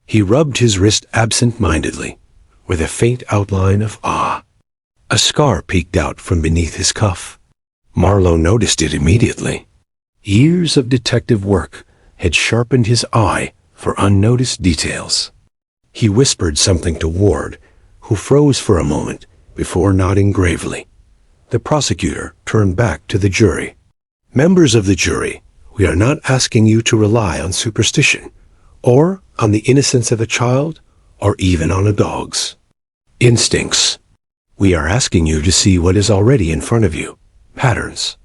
He rubbed his wrist absent-mindedly, with a faint outline of awe. A scar peeked out from beneath his cuff. Marlowe noticed it immediately. Years of detective work had sharpened his eye for unnoticed details. He whispered something to Ward, who froze for a moment before nodding gravely. The prosecutor turned back to the jury. Members of the jury, we are not asking you to rely on superstition, or on the innocence of a child, or even on a dog's instincts. We are asking you to see what is already in front of you. Patterns,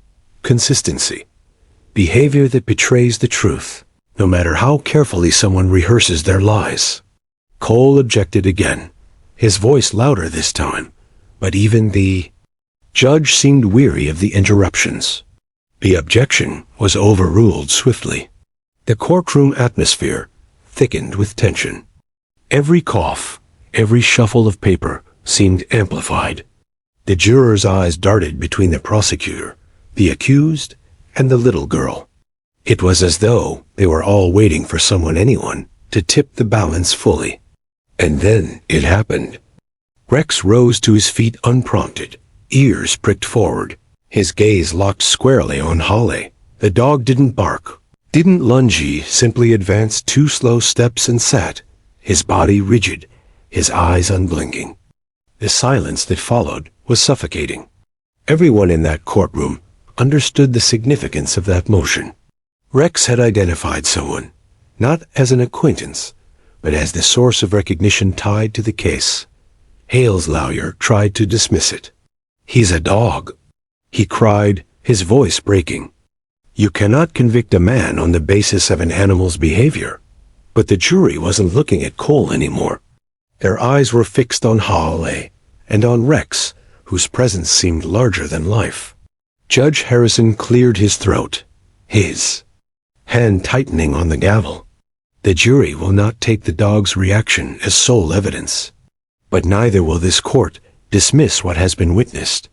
consistency, behavior that betrays the truth, no matter how carefully someone rehearses their lies. Cole objected again, his voice louder this time, but even the judge seemed weary of the interruptions. The objection was overruled swiftly. The courtroom atmosphere thickened with tension. Every cough, every shuffle of paper seemed amplified. The jurors' eyes darted between the prosecutor, the accused, and the little girl. It was as though they were all waiting for anyone, to tip the balance fully. And then it happened. Rex rose to his feet unprompted, ears pricked forward, his gaze locked squarely on Holly. The dog didn't bark, didn't lunge, he simply advanced 2 slow steps and sat, his body rigid, his eyes unblinking. The silence that followed was suffocating. Everyone in that courtroom understood the significance of that motion. Rex had identified someone, not as an acquaintance, but as the source of recognition tied to the case. Hale's lawyer tried to dismiss it. "He's a dog," he cried, his voice breaking. "You cannot convict a man on the basis of an animal's behavior." But the jury wasn't looking at Cole anymore. Their eyes were fixed on Holly and on Rex, whose presence seemed larger than life. Judge Harrison cleared his throat, his hand tightening on the gavel. The jury will not take the dog's reaction as sole evidence. But neither will this court dismiss what has been witnessed.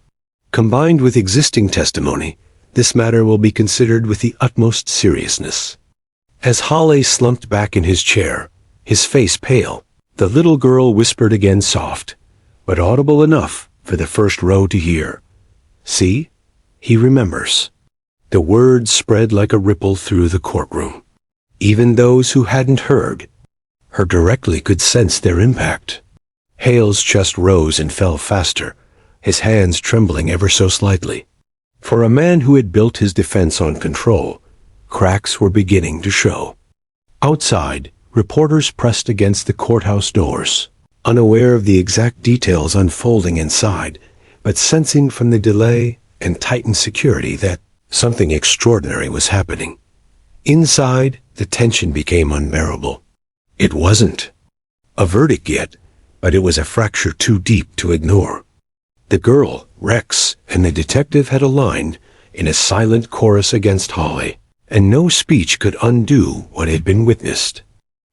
Combined with existing testimony, this matter will be considered with the utmost seriousness. As Holly slumped back in his chair, his face pale, the little girl whispered again, soft, but audible enough for the first row to hear. "See? He remembers." The words spread like a ripple through the courtroom. Even those who hadn't heard her directly could sense their impact. Hale's chest rose and fell faster, his hands trembling ever so slightly. For a man who had built his defense on control, cracks were beginning to show. Outside, reporters pressed against the courthouse doors, unaware of the exact details unfolding inside, but sensing from the delay and tightened security that something extraordinary was happening. Inside, the tension became unbearable. It wasn't a verdict yet, but it was a fracture too deep to ignore. The girl, Rex, and the detective had aligned in a silent chorus against Holly, and no speech could undo what had been witnessed.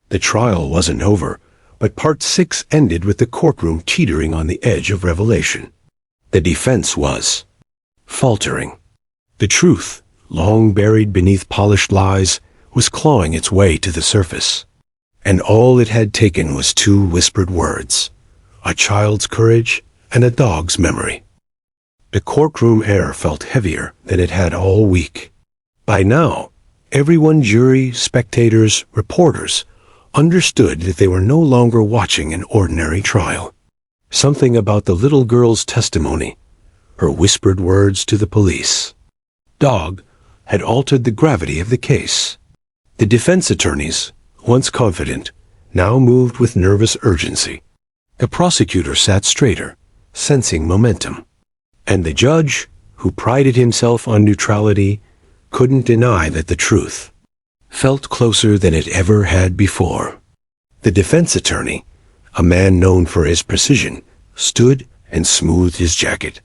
The trial wasn't over, but Part 6 ended with the courtroom teetering on the edge of revelation. The defense was faltering. The truth, long buried beneath polished lies, was clawing its way to the surface. And all it had taken was 2 whispered words, a child's courage and a dog's memory. The courtroom air felt heavier than it had all week. By now, everyone, jury, spectators, reporters, understood that they were no longer watching an ordinary trial. Something about the little girl's testimony, her whispered words to the police, dog, had altered the gravity of the case. The defense attorneys, once confident, now moved with nervous urgency. The prosecutor sat straighter, sensing momentum. And the judge, who prided himself on neutrality, couldn't deny that the truth felt closer than it ever had before. The defense attorney, a man known for his precision, stood and smoothed his jacket.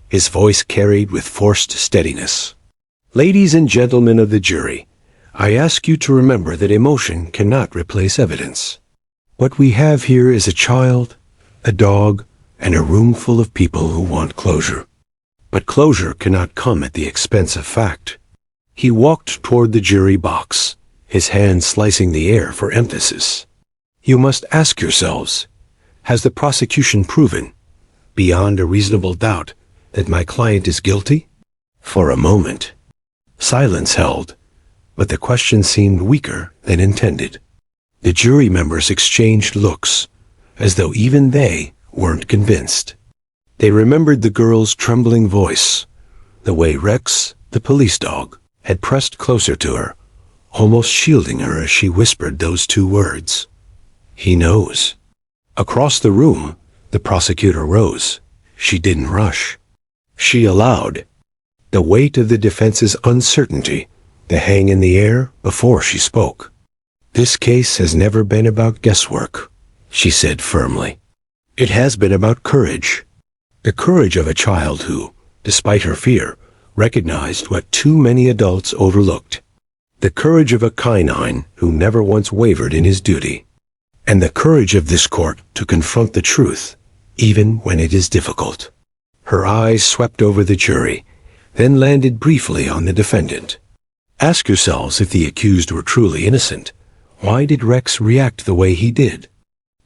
His voice carried with forced steadiness. "Ladies and gentlemen of the jury, I ask you to remember that emotion cannot replace evidence. What we have here is a child, a dog, and a room full of people who want closure. But closure cannot come at the expense of fact." He walked toward the jury box, his hand slicing the air for emphasis. "You must ask yourselves, has the prosecution proven beyond a reasonable doubt, that my client is guilty? For a moment, silence held, but the question seemed weaker than intended. The jury members exchanged looks, as though even they weren't convinced. They remembered the girl's trembling voice, the way Rex, the police dog, had pressed closer to her, almost shielding her as she whispered those two words. He knows. Across the room, the prosecutor rose. She didn't rush. She allowed the weight of the defense's uncertainty to hang in the air before she spoke. This case has never been about guesswork, she said firmly. It has been about courage. The courage of a child who, despite her fear, recognized what too many adults overlooked. The courage of a canine who never once wavered in his duty. And the courage of this court to confront the truth, even when it is difficult. Her eyes swept over the jury, then landed briefly on the defendant. Ask yourselves if the accused were truly innocent. Why did Rex react the way he did?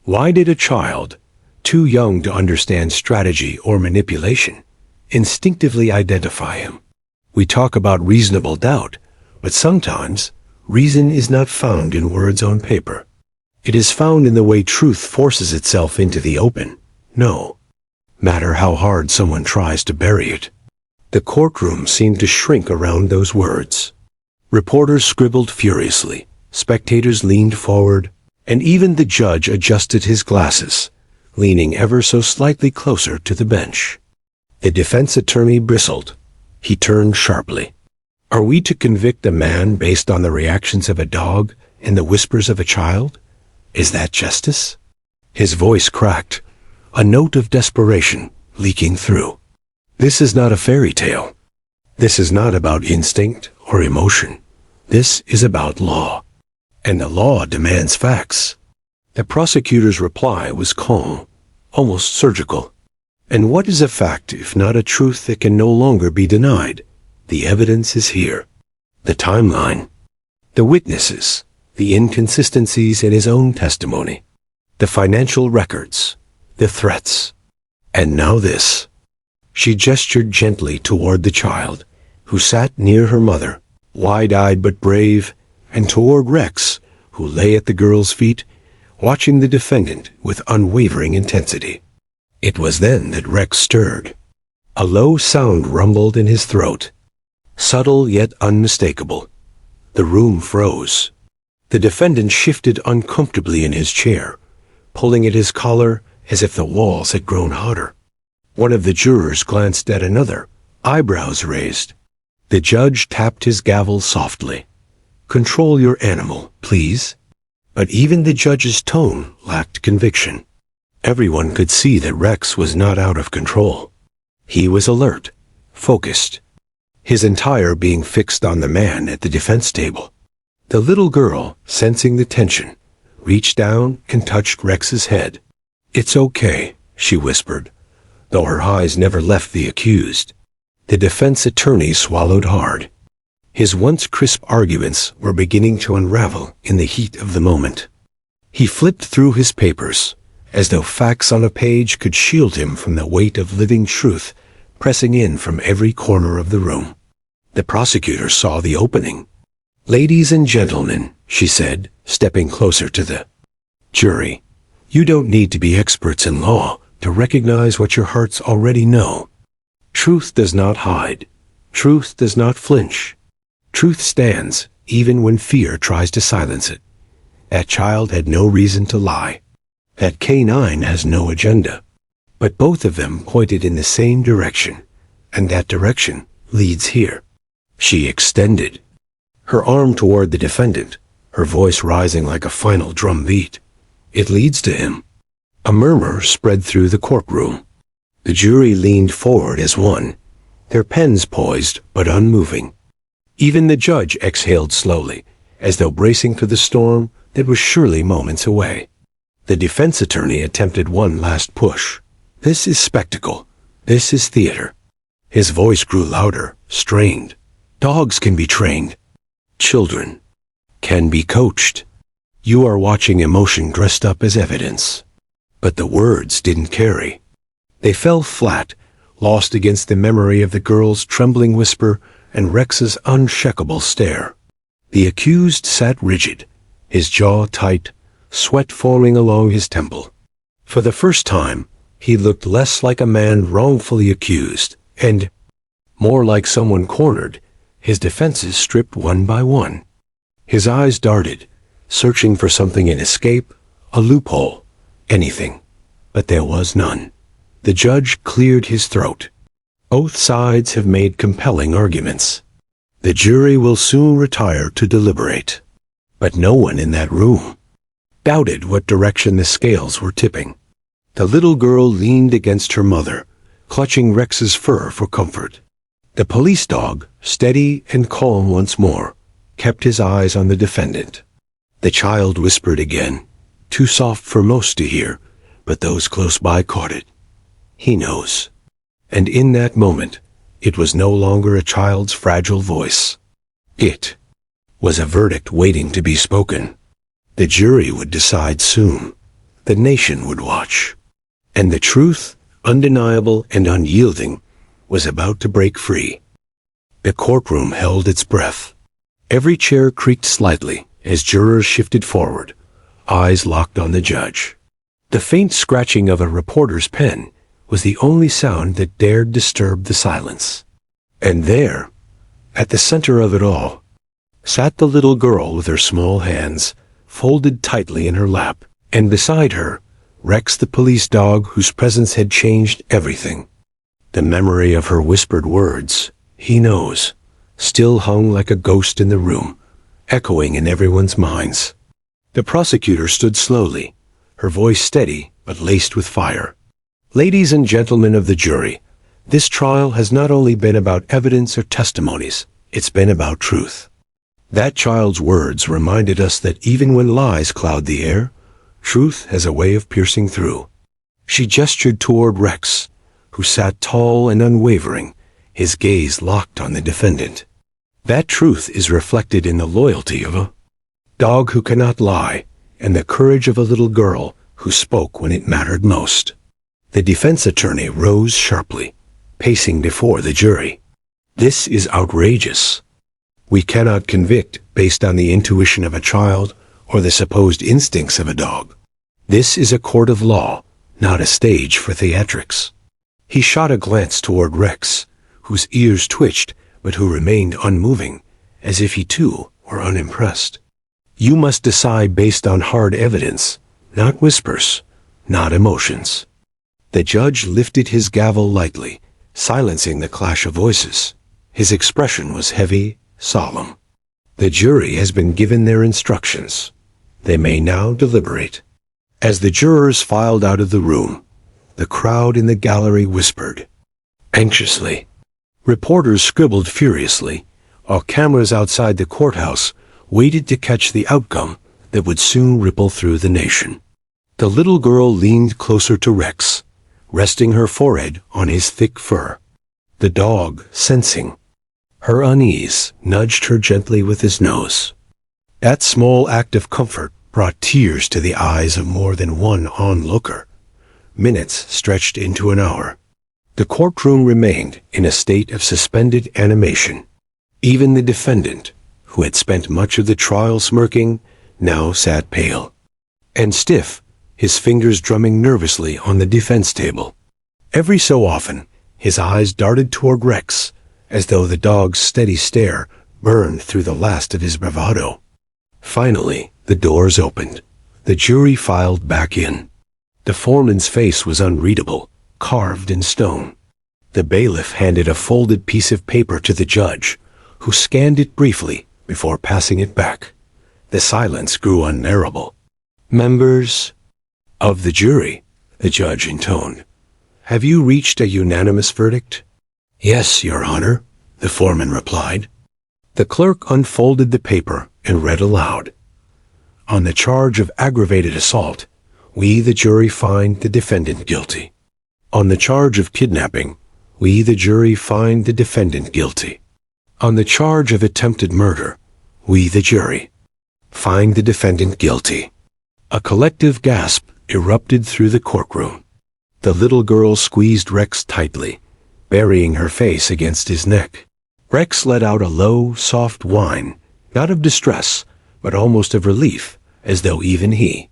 Why did a child, too young to understand strategy or manipulation, instinctively identify him? We talk about reasonable doubt, but sometimes reason is not found in words on paper. It is found in the way truth forces itself into the open, no matter how hard someone tries to bury it. The courtroom seemed to shrink around those words. Reporters scribbled furiously, spectators leaned forward, and even the judge adjusted his glasses, leaning ever so slightly closer to the bench. The defense attorney bristled. He turned sharply. Are we to convict a man based on the reactions of a dog and the whispers of a child? Is that justice? His voice cracked, a note of desperation leaking through. This is not a fairy tale. This is not about instinct or emotion. This is about law. And the law demands facts. The prosecutor's reply was calm, almost surgical. And what is a fact if not a truth that can no longer be denied? The evidence is here. The timeline. The witnesses. The inconsistencies in his own testimony. The financial records. The threats. And now this. She gestured gently toward the child, who sat near her mother, wide-eyed but brave, and toward Rex, who lay at the girl's feet, watching the defendant with unwavering intensity. It was then that Rex stirred. A low sound rumbled in his throat, subtle yet unmistakable. The room froze. The defendant shifted uncomfortably in his chair, pulling at his collar as if the walls had grown hotter. One of the jurors glanced at another, eyebrows raised. The judge tapped his gavel softly. Control your animal, please. But even the judge's tone lacked conviction. Everyone could see that Rex was not out of control. He was alert, focused, his entire being fixed on the man at the defense table. The little girl, sensing the tension, reached down and touched Rex's head. It's okay, she whispered, though her eyes never left the accused. The defense attorney swallowed hard. His once crisp arguments were beginning to unravel in the heat of the moment. He flipped through his papers, as though facts on a page could shield him from the weight of living truth pressing in from every corner of the room. The prosecutor saw the opening. Ladies and gentlemen, she said, stepping closer to the jury, you don't need to be experts in law to recognize what your hearts already know. Truth does not hide. Truth does not flinch. Truth stands, even when fear tries to silence it. That child had no reason to lie. That canine has no agenda. But both of them pointed in the same direction, and that direction leads here. She extended her arm toward the defendant, her voice rising like a final drum beat. It leads to him. A murmur spread through the courtroom. The jury leaned forward as one, their pens poised but unmoving. Even the judge exhaled slowly, as though bracing for the storm that was surely moments away. The defense attorney attempted one last push. This is spectacle. This is theater. His voice grew louder, strained. Dogs can be trained. Children can be coached. You are watching emotion dressed up as evidence. But the words didn't carry. They fell flat, lost against the memory of the girl's trembling whisper and Rex's unshakable stare. The accused sat rigid, his jaw tight, sweat falling along his temple. For the first time, he looked less like a man wrongfully accused, and more like someone cornered, his defenses stripped one by one. His eyes darted, searching for something in escape, a loophole, anything. But there was none. The judge cleared his throat. Both sides have made compelling arguments. The jury will soon retire to deliberate. But no one in that room doubted what direction the scales were tipping. The little girl leaned against her mother, clutching Rex's fur for comfort. The police dog, steady and calm once more, kept his eyes on the defendant. The child whispered again, too soft for most to hear, but those close by caught it. He knows. And in that moment, it was no longer a child's fragile voice. It was a verdict waiting to be spoken. The jury would decide soon. The nation would watch. And the truth, undeniable and unyielding, was about to break free. The courtroom held its breath. Every chair creaked slightly as jurors shifted forward, eyes locked on the judge. The faint scratching of a reporter's pen was the only sound that dared disturb the silence. And there, at the center of it all, sat the little girl with her small hands folded tightly in her lap, and beside her, Rex the police dog whose presence had changed everything. The memory of her whispered words, "He knows," still hung like a ghost in the room, echoing in everyone's minds. The prosecutor stood slowly, her voice steady but laced with fire. Ladies and gentlemen of the jury, this trial has not only been about evidence or testimonies, it's been about truth. That child's words reminded us that even when lies cloud the air, truth has a way of piercing through. She gestured toward Rex, who sat tall and unwavering, his gaze locked on the defendant. That truth is reflected in the loyalty of a dog who cannot lie, and the courage of a little girl who spoke when it mattered most. The defense attorney rose sharply, pacing before the jury. This is outrageous. We cannot convict based on the intuition of a child or the supposed instincts of a dog. This is a court of law, not a stage for theatrics. He shot a glance toward Rex, whose ears twitched but who remained unmoving, as if he too were unimpressed. You must decide based on hard evidence, not whispers, not emotions. The judge lifted his gavel lightly, silencing the clash of voices. His expression was heavy, solemn. The jury has been given their instructions. They may now deliberate. As the jurors filed out of the room, the crowd in the gallery whispered anxiously. Reporters scribbled furiously, while cameras outside the courthouse waited to catch the outcome that would soon ripple through the nation. The little girl leaned closer to Rex, resting her forehead on his thick fur. The dog, sensing her unease, nudged her gently with his nose. That small act of comfort brought tears to the eyes of more than one onlooker. Minutes stretched into an hour. The courtroom remained in a state of suspended animation. Even the defendant, who had spent much of the trial smirking, now sat pale and stiff, his fingers drumming nervously on the defense table. Every so often, his eyes darted toward Rex, as though the dog's steady stare burned through the last of his bravado. Finally, the doors opened. The jury filed back in. The foreman's face was unreadable, carved in stone. The bailiff handed a folded piece of paper to the judge, who scanned it briefly before passing it back. The silence grew unbearable. Members of the jury, the judge intoned, have you reached a unanimous verdict? Yes, Your Honor, the foreman replied. The clerk unfolded the paper and read aloud. On the charge of aggravated assault, we, the jury, find the defendant guilty. On the charge of kidnapping, we, the jury, find the defendant guilty. On the charge of attempted murder, we, the jury, find the defendant guilty. A collective gasp erupted through the courtroom. The little girl squeezed Rex tightly, burying her face against his neck. Rex let out a low, soft whine, not of distress, but almost of relief, as though even he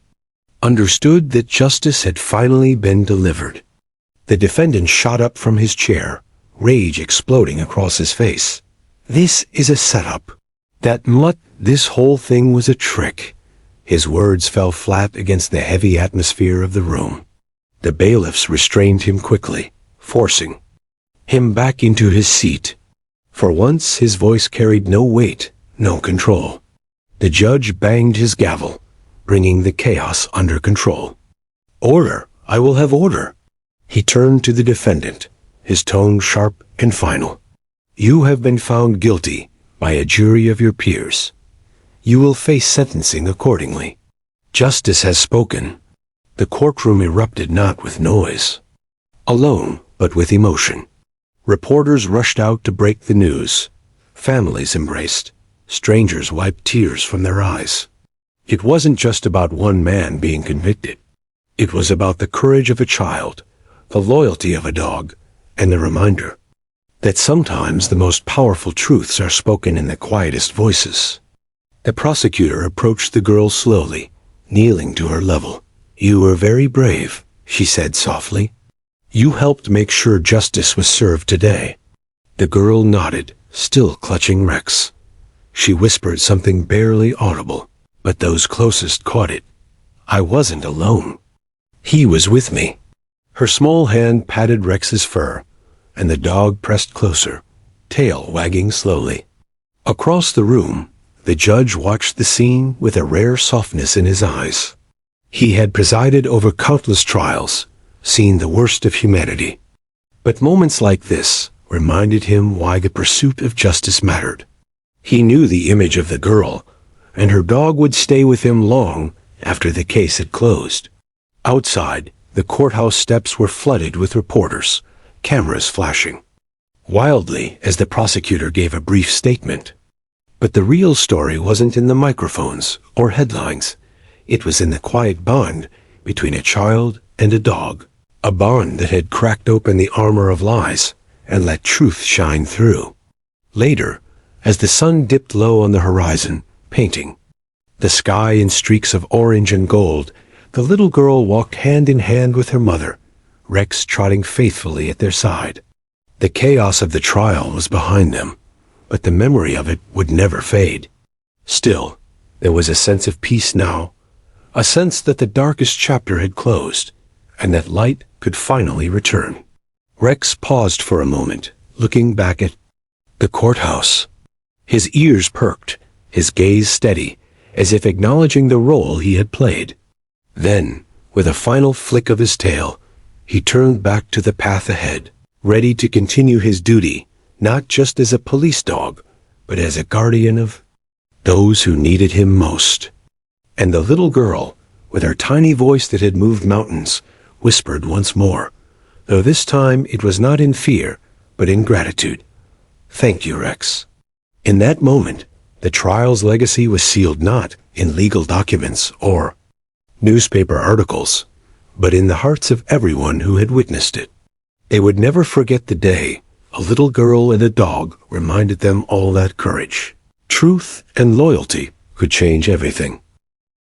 understood that justice had finally been delivered. The defendant shot up from his chair, rage exploding across his face. "This is a setup. This whole thing was a trick." His words fell flat against the heavy atmosphere of the room. The bailiffs restrained him quickly, forcing him back into his seat. For once his voice carried no weight, no control. The judge banged his gavel, bringing the chaos under control. "Order! I will have order!" He turned to the defendant, his tone sharp and final. "You have been found guilty by a jury of your peers. You will face sentencing accordingly. Justice has spoken." The courtroom erupted not with noise, alone, but with emotion. Reporters rushed out to break the news. Families embraced. Strangers wiped tears from their eyes. It wasn't just about one man being convicted. It was about the courage of a child, the loyalty of a dog, and the reminder that sometimes the most powerful truths are spoken in the quietest voices. The prosecutor approached the girl slowly, kneeling to her level. "You were very brave," she said softly. "You helped make sure justice was served today." The girl nodded, still clutching Rex. She whispered something barely audible, but those closest caught it. "I wasn't alone. He was with me." Her small hand patted Rex's fur, and the dog pressed closer, tail wagging slowly. Across the room, the judge watched the scene with a rare softness in his eyes. He had presided over countless trials, seen the worst of humanity. But moments like this reminded him why the pursuit of justice mattered. He knew the image of the girl, and her dog would stay with him long after the case had closed. Outside, the courthouse steps were flooded with reporters, cameras flashing wildly as the prosecutor gave a brief statement. But the real story wasn't in the microphones or headlines. It was in the quiet bond between a child and a dog, a bond that had cracked open the armor of lies and let truth shine through. Later, as the sun dipped low on the horizon, painting the sky in streaks of orange and gold, the little girl walked hand in hand with her mother, Rex trotting faithfully at their side. The chaos of the trial was behind them, but the memory of it would never fade. Still, there was a sense of peace now, a sense that the darkest chapter had closed, and that light could finally return. Rex paused for a moment, looking back at the courthouse. His ears perked, his gaze steady, as if acknowledging the role he had played. Then, with a final flick of his tail, he turned back to the path ahead, ready to continue his duty, not just as a police dog, but as a guardian of those who needed him most. And the little girl, with her tiny voice that had moved mountains, whispered once more, though this time it was not in fear, but in gratitude, "Thank you, Rex." In that moment, the trial's legacy was sealed not in legal documents or newspaper articles, but in the hearts of everyone who had witnessed it. They would never forget the day a little girl and a dog reminded them all that courage, truth, and loyalty could change everything.